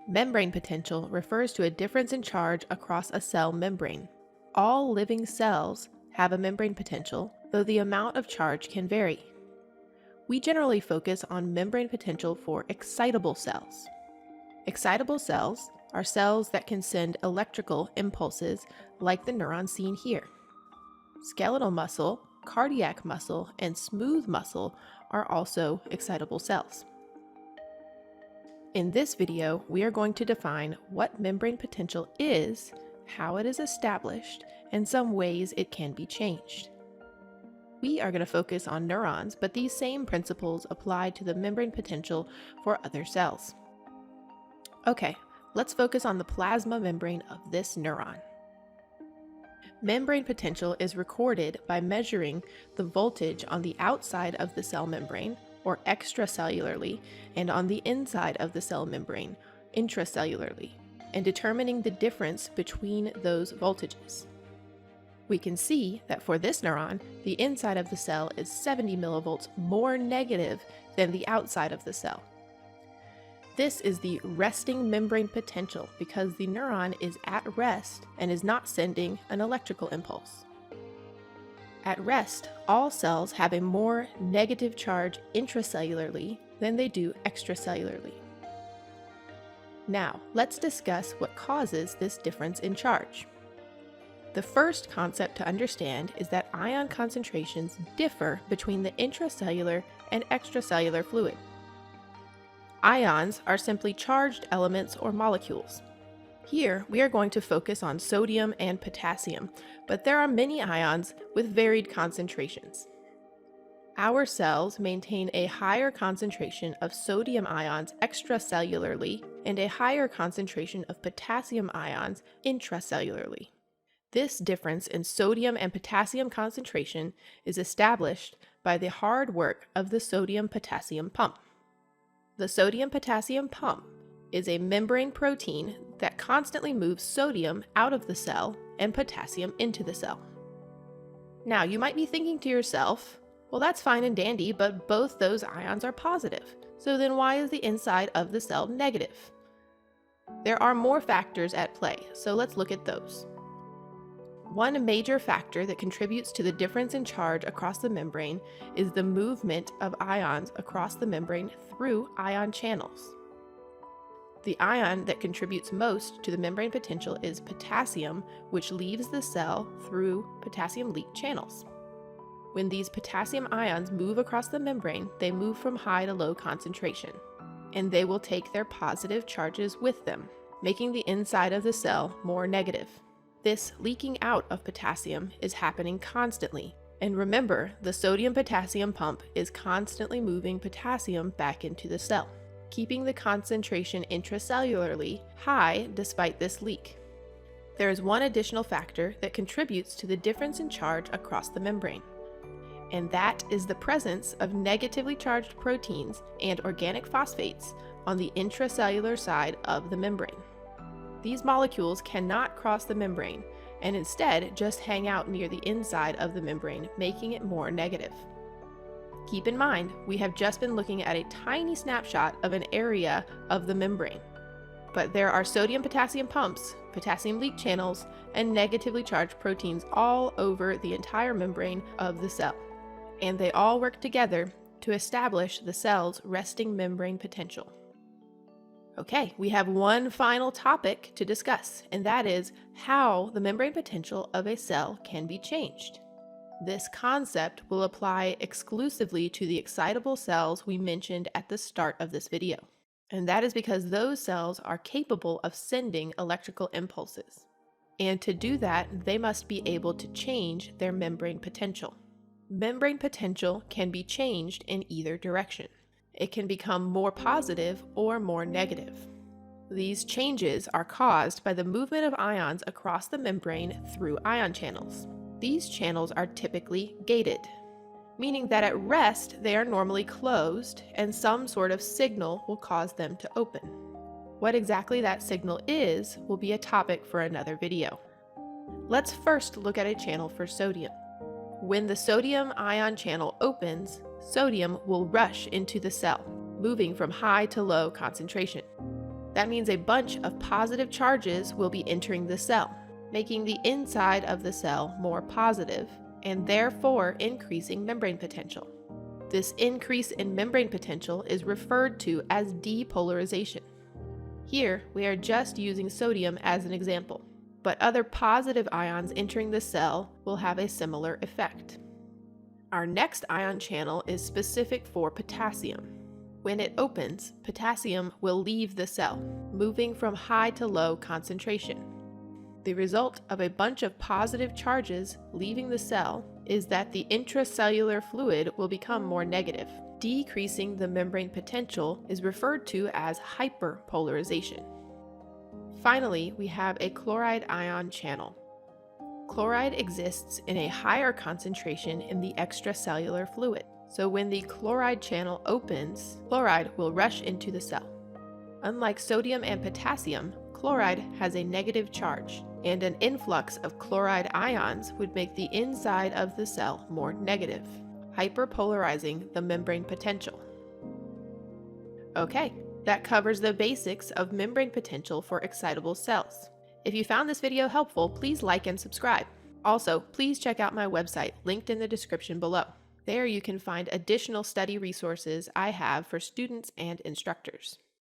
Membrane potential refers to a difference in charge across a cell membrane. All living cells have a membrane potential, though the amount of charge can vary. We generally focus on membrane potential for excitable cells. Excitable cells are cells that can send electrical impulses like the neuron seen here. Skeletal muscle, cardiac muscle, and smooth muscle are also excitable cells. In this video, we are going to define what membrane potential is, how it is established, and some ways it can be changed. We are going to focus on neurons, but these same principles apply to the membrane potential for other cells. Okay, let's focus on the plasma membrane of this neuron. Membrane potential is recorded by measuring the voltage on the outside of the cell membrane, or extracellularly, and on the inside of the cell membrane, intracellularly, and determining the difference between those voltages. We can see that for this neuron, the inside of the cell is 70 millivolts more negative than the outside of the cell. This is the resting membrane potential because the neuron is at rest and is not sending an electrical impulse. At rest, all cells have a more negative charge intracellularly than they do extracellularly. Now, let's discuss what causes this difference in charge. The first concept to understand is that ion concentrations differ between the intracellular and extracellular fluid. Ions are simply charged elements or molecules. Here, we are going to focus on sodium and potassium, but there are many ions with varied concentrations. Our cells maintain a higher concentration of sodium ions extracellularly and a higher concentration of potassium ions intracellularly. This difference in sodium and potassium concentration is established by the hard work of the sodium-potassium pump. The sodium-potassium pump is a membrane protein that constantly moves sodium out of the cell and potassium into the cell. Now, you might be thinking to yourself, well, that's fine and dandy, but both those ions are positive. So then why is the inside of the cell negative? There are more factors at play, so let's look at those. One major factor that contributes to the difference in charge across the membrane is the movement of ions across the membrane through ion channels. The ion that contributes most to the membrane potential is potassium, which leaves the cell through potassium leak channels. When these potassium ions move across the membrane, they move from high to low concentration, and they will take their positive charges with them, making the inside of the cell more negative. This leaking out of potassium is happening constantly, and remember, the sodium-potassium pump is constantly moving potassium back into the cell, keeping the concentration intracellularly high despite this leak. There is one additional factor that contributes to the difference in charge across the membrane, and that is the presence of negatively charged proteins and organic phosphates on the intracellular side of the membrane. These molecules cannot cross the membrane and instead just hang out near the inside of the membrane, making it more negative. Keep in mind, we have just been looking at a tiny snapshot of an area of the membrane, but there are sodium-potassium pumps, potassium leak channels, and negatively charged proteins all over the entire membrane of the cell, and they all work together to establish the cell's resting membrane potential. Okay, we have one final topic to discuss, and that is how the membrane potential of a cell can be changed. This concept will apply exclusively to the excitable cells we mentioned at the start of this video, and that is because those cells are capable of sending electrical impulses. And to do that, they must be able to change their membrane potential. Membrane potential can be changed in either direction. It can become more positive or more negative. These changes are caused by the movement of ions across the membrane through ion channels. These channels are typically gated, meaning that at rest they are normally closed and some sort of signal will cause them to open. What exactly that signal is will be a topic for another video. Let's first look at a channel for sodium. When the sodium ion channel opens, sodium will rush into the cell, moving from high to low concentration. That means a bunch of positive charges will be entering the cell, making the inside of the cell more positive, and therefore increasing membrane potential. This increase in membrane potential is referred to as depolarization. Here, we are just using sodium as an example, but other positive ions entering the cell will have a similar effect. Our next ion channel is specific for potassium. When it opens, potassium will leave the cell, moving from high to low concentration. The result of a bunch of positive charges leaving the cell is that the intracellular fluid will become more negative. Decreasing the membrane potential is referred to as hyperpolarization. Finally, we have a chloride ion channel. Chloride exists in a higher concentration in the extracellular fluid, so when the chloride channel opens, chloride will rush into the cell. Unlike sodium and potassium, chloride has a negative charge, and an influx of chloride ions would make the inside of the cell more negative, hyperpolarizing the membrane potential. Okay, that covers the basics of membrane potential for excitable cells. If you found this video helpful, please like and subscribe. Also, please check out my website, linked in the description below. There you can find additional study resources I have for students and instructors.